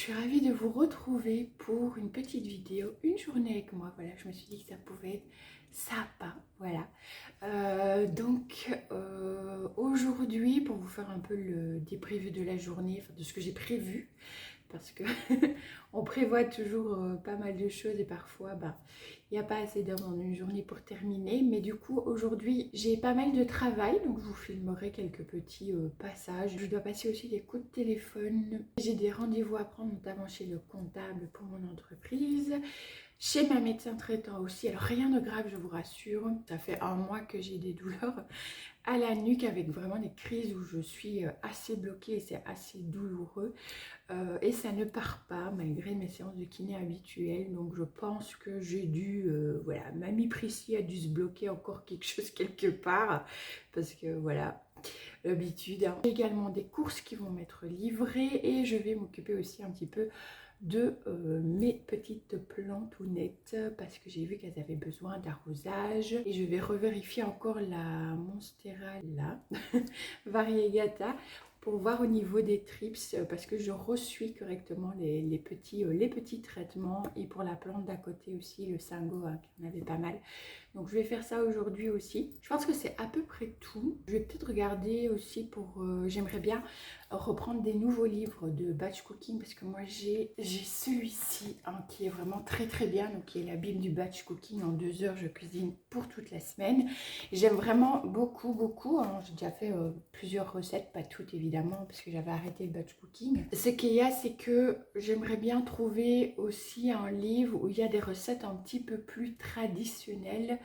suis ravie de vous retrouver pour une petite vidéo, une journée avec moi. Voilà, je me suis dit que ça pouvait être sympa, voilà. Aujourd'hui, pour vous faire un peu le débrief de la journée, enfin de ce que j'ai prévu, parce que on prévoit toujours pas mal de choses et parfois il n'y a pas assez d'heures dans une journée pour terminer. Mais du coup aujourd'hui j'ai pas mal de travail, donc je vous filmerai quelques petits passages. Je dois passer aussi des coups de téléphone, j'ai des rendez-vous à prendre, notamment chez le comptable pour mon entreprise, chez ma médecin traitant aussi. Alors rien de grave, je vous rassure, ça fait un mois que j'ai des douleurs à la nuque avec vraiment des crises où je suis assez bloquée et c'est assez douloureux. Et ça ne part pas malgré mes séances de kiné habituelles, donc je pense que j'ai dû, voilà, Mamie Prissy a dû se bloquer encore quelque chose quelque part, parce que voilà, l'habitude. J'ai également des courses qui vont m'être livrées et je vais m'occuper aussi un petit peu de mes petites plantounettes parce que j'ai vu qu'elles avaient besoin d'arrosage et je vais revérifier encore la Monstera là, variegata, pour voir au niveau des trips parce que je reçuis correctement les petits traitements, et pour la plante d'à côté aussi, le Singo, hein, qui en avait pas mal. Donc je vais faire ça aujourd'hui aussi. Je pense que c'est à peu près tout. Je vais peut-être regarder aussi pour... j'aimerais bien reprendre des nouveaux livres de batch cooking parce que moi j'ai celui-ci hein, qui est vraiment très très bien, donc qui est la Bible du batch cooking. En 2 heures je cuisine pour toute la semaine. J'aime vraiment beaucoup hein. J'ai déjà fait plusieurs recettes, pas toutes évidemment parce que j'avais arrêté le batch cooking. Ce qu'il y a, c'est que j'aimerais bien trouver aussi un livre où il y a des recettes un petit peu plus traditionnelles,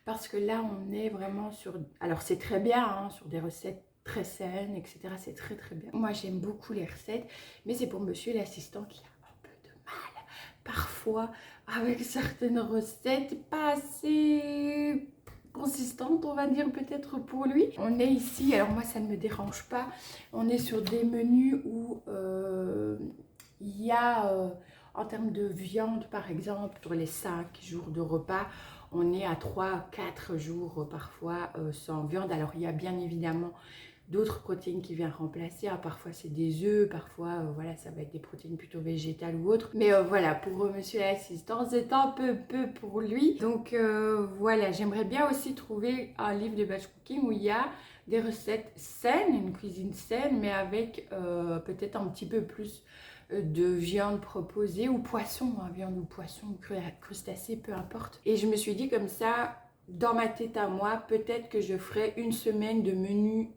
parce que là on est vraiment sur... Alors c'est très bien hein, sur des recettes très saines, etc. C'est très très bien. Moi j'aime beaucoup les recettes, mais c'est pour monsieur l'assistant qui a un peu de mal parfois avec certaines recettes pas assez consistantes, on va dire, peut-être pour lui. On est ici, alors moi ça ne me dérange pas, on est sur des menus où il y a en termes de viande par exemple, sur les 5 jours de repas, on est à 3-4 jours parfois sans viande. Alors il y a bien évidemment d'autres protéines qui viennent remplacer, hein. Parfois c'est des œufs, parfois voilà, ça va être des protéines plutôt végétales ou autres, mais voilà, pour monsieur l'assistant c'est un peu pour lui. Donc voilà, j'aimerais bien aussi trouver un livre de batch cooking où il y a des recettes saines, une cuisine saine, mais avec peut-être un petit peu plus de viande proposée, ou poisson, hein, viande ou poisson, crustacés, peu importe. Et je me suis dit comme ça, dans ma tête à moi, peut-être que je ferai une semaine de menu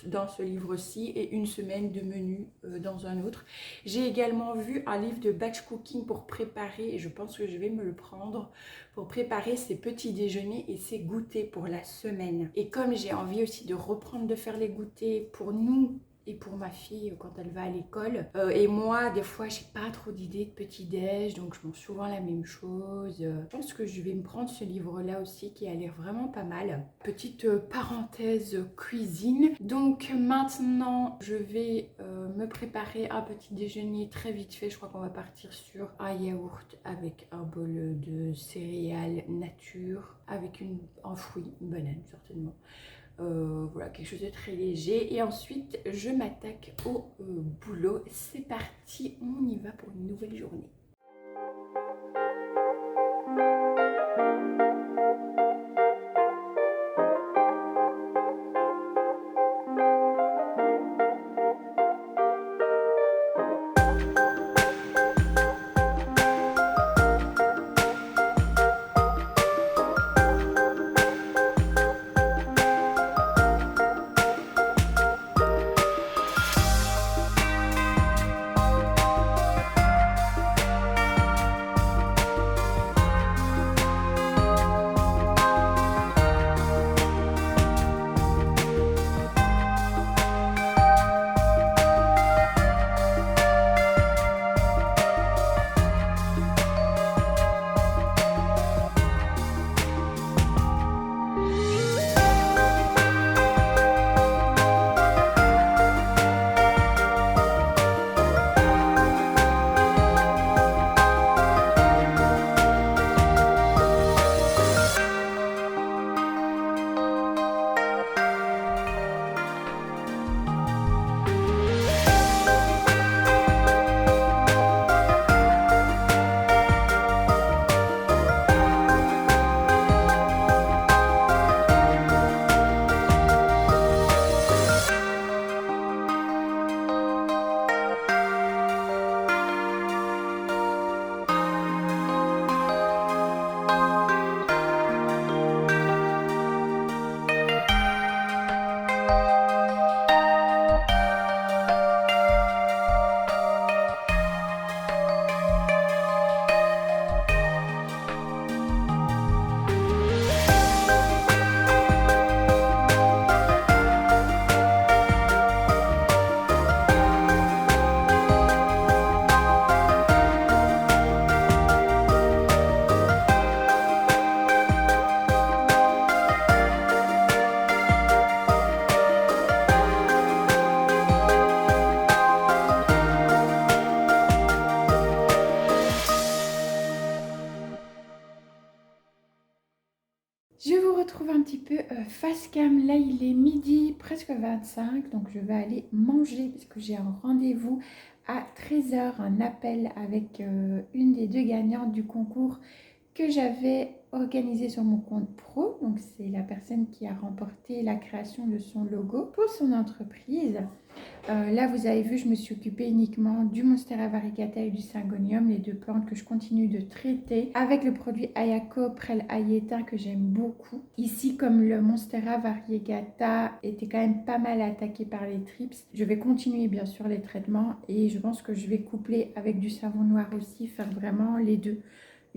dans ce livre-ci et une semaine de menu dans un autre. J'ai également vu un livre de batch cooking pour préparer, et je pense que je vais me le prendre, pour préparer ses petits déjeuners et ses goûters pour la semaine. Et comme j'ai envie aussi de reprendre de faire les goûters pour nous et pour ma fille quand elle va à l'école. Et moi, des fois, j'ai pas trop d'idées de petit-déj, donc je mange souvent la même chose. Je pense que je vais me prendre ce livre-là aussi, qui a l'air vraiment pas mal. Petite parenthèse cuisine. Donc maintenant, je vais me préparer un petit déjeuner très vite fait. Je crois qu'on va partir sur un yaourt avec un bol de céréales nature, avec un fruit, une banane certainement. Voilà, quelque chose de très léger. Et ensuite je m'attaque au boulot. C'est parti, on y va pour une nouvelle journée. Scam, là il est midi, presque 25, donc je vais aller manger parce que j'ai un rendez-vous à 13h, un appel avec une des deux gagnantes du concours que j'avais organisé sur mon compte pro. Donc c'est la personne qui a remporté la création de son logo pour son entreprise. Là, vous avez vu, je me suis occupée uniquement du Monstera variegata et du Syngonium, les deux plantes que je continue de traiter avec le produit Ayako Prel Ayeta que j'aime beaucoup. Ici, comme le Monstera variegata était quand même pas mal attaqué par les trips, je vais continuer bien sûr les traitements et je pense que je vais coupler avec du savon noir aussi, faire vraiment les deux.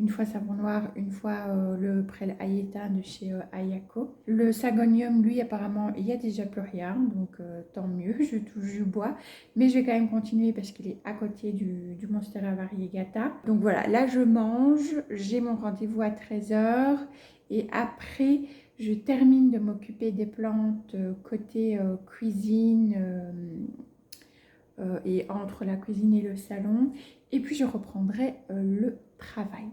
Une fois savon noir, une fois le Prel Ayeta de chez Ayako. Le Sagonium, lui, apparemment, il n'y a déjà plus rien, donc tant mieux, je touche du bois. Mais je vais quand même continuer parce qu'il est à côté du Monstera variegata. Donc voilà, là je mange, j'ai mon rendez-vous à 13h. Et après, je termine de m'occuper des plantes côté cuisine et entre la cuisine et le salon. Et puis je reprendrai le travail.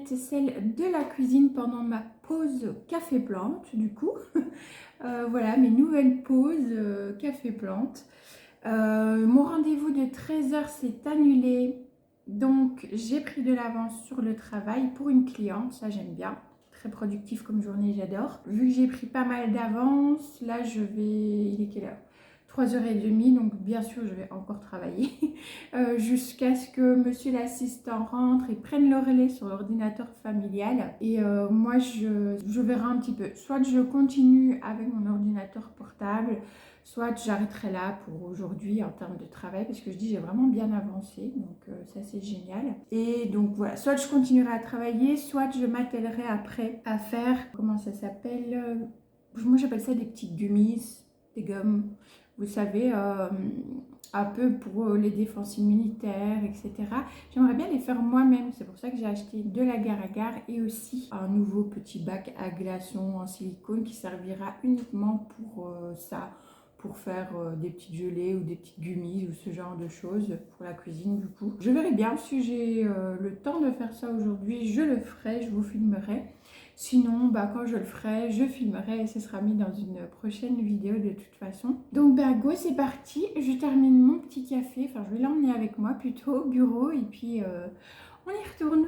Celle de la cuisine pendant ma pause café plante du coup. Voilà mes nouvelles pauses café plante. Mon rendez-vous de 13h s'est annulé, donc j'ai pris de l'avance sur le travail pour une cliente, ça j'aime bien. Très productif comme journée, j'adore. Vu que j'ai pris pas mal d'avance, là je vais... Il est quelle heure? 3h30, donc bien sûr je vais encore travailler jusqu'à ce que monsieur l'assistant rentre et prenne le relais sur l'ordinateur familial. Et moi je verrai un petit peu, soit je continue avec mon ordinateur portable, soit j'arrêterai là pour aujourd'hui en termes de travail, parce que je dis j'ai vraiment bien avancé, donc ça c'est génial. Et donc voilà, soit je continuerai à travailler, soit je m'attellerai après à faire, comment ça s'appelle, moi j'appelle ça des petites gummies, des gommes, vous savez, un peu pour les défenses immunitaires, etc. J'aimerais bien les faire moi-même, c'est pour ça que j'ai acheté de l'agar-agar et aussi un nouveau petit bac à glaçons en silicone qui servira uniquement pour ça, pour faire des petites gelées ou des petites gummies ou ce genre de choses pour la cuisine du coup. Je verrai bien si j'ai le temps de faire ça aujourd'hui, je le ferai, je vous filmerai. Sinon, bah, quand je le ferai, je filmerai et ce sera mis dans une prochaine vidéo de toute façon. Donc, bah, go, c'est parti. Je termine mon petit café. Enfin, je vais l'emmener avec moi plutôt au bureau et puis on y retourne.